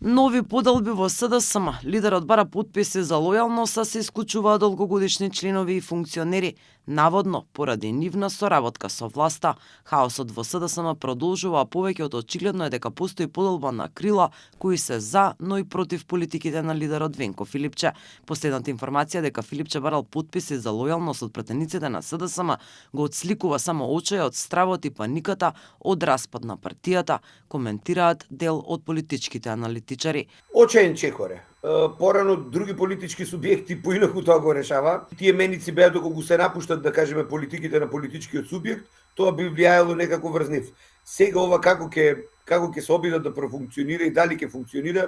Нови поделби во СДСМ. Лидерот бара потписи за лојалност, а се исклучуваат долгогодишни членови и функционери, наводно поради нивна соработка со власта. Хаосот во СДСМ продолжува, а повеќе од очигледно е дека постои поделба на крила кои се за, но и против политиките на лидерот Венко Филипче. Последната информација дека Филипче барал потписи за лојалност од пратениците на СДСМ го отсликува само очајот, стравот и паниката од распад на партијата, коментираат дел од политичките аналитичари. Очаен чекоре. Порано други политички субјекти поинаку тоа го решава. Тие меници беа доколку се напуштат, да кажеме, политиките на политичкиот субјект, тоа би влијаело некако врз нив. Сега ова како ќе се обидат да профункционира и дали ќе функционира,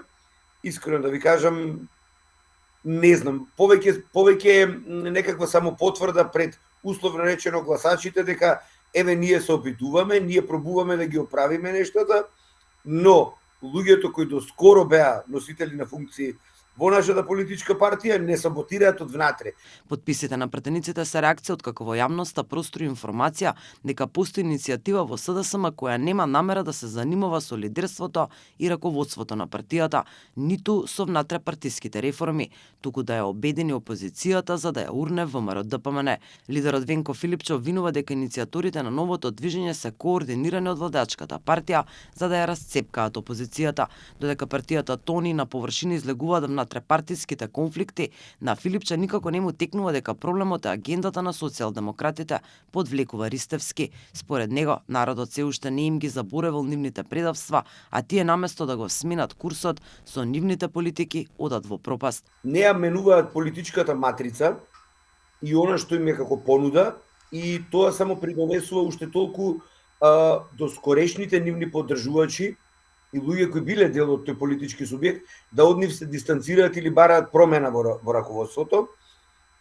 искрено да ви кажам, не знам. Повеќе некаква само потврда пред условно речено гласачите дека еве ние се обидуваме, ние пробуваме да ги оправиме нештата, но луѓето кои доскоро беа носители на функции во нашата политичка партија не саботираат од внатре. Потписите на пратениците се реакција од како во јавноста простори информација дека постои иницијатива во СДСМ која нема намера да се занимава со лидерството и раководството на партијата, ниту со внатрепартиските реформи, туку да ја обедини опозицијата за да ја урне ВМРО ДПМН. Лидерот Венко Филипче обвинува дека иницијаторите на новото движење се координирани од владачката партија за да ја расцепкаат опозицијата, додека партијата тони на површина излегуваат внатрепартиските конфликти. На Филипче никако не му текнува дека проблемот е агендата на социјалдемократите, подвлекува Ристевски. Според него, народот се уште не им ги заборевал нивните предавства, а тие наместо да го сменат курсот со нивните политики одат во пропаст. Не ја менуваат политичката матрица и она што им е како понуда, и тоа само придонесува уште толку до скорешните нивни поддржувачи и луѓе кои биле дел од тој политички субјект, да од нив се дистанцираат или бараат промена во раководството.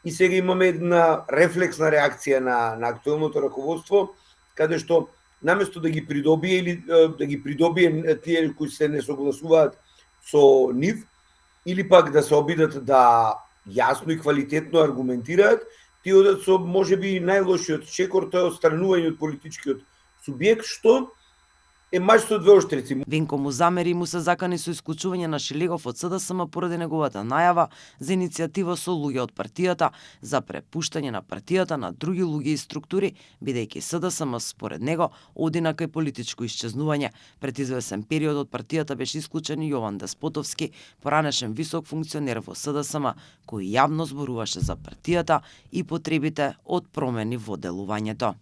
И сега имаме една рефлексна реакција на актуелното раководство, каде што наместо да ги придобие или да ги придобие тие кои се не согласуваат со нив, или пак да се обидат да јасно и квалитетно аргументираат, тие одат со можеби најлошиот чекор, тоа е отстранување од политичкиот субјект, што е мач со двеоштрици. Венко му замери и му се закани со исклучување на Шилегов од СДСМ поради неговата најава за иницијатива со луѓе од партијата за препуштање на партијата на други луѓе и структури, бидејќи СДСМ според него оди на кај политичко исчезнување. Пред извесен период од партијата беше исклучен и Јован Деспотовски, поранешен висок функционер во СДСМ, кој јавно зборуваше за партијата и потребите од промени во делувањето.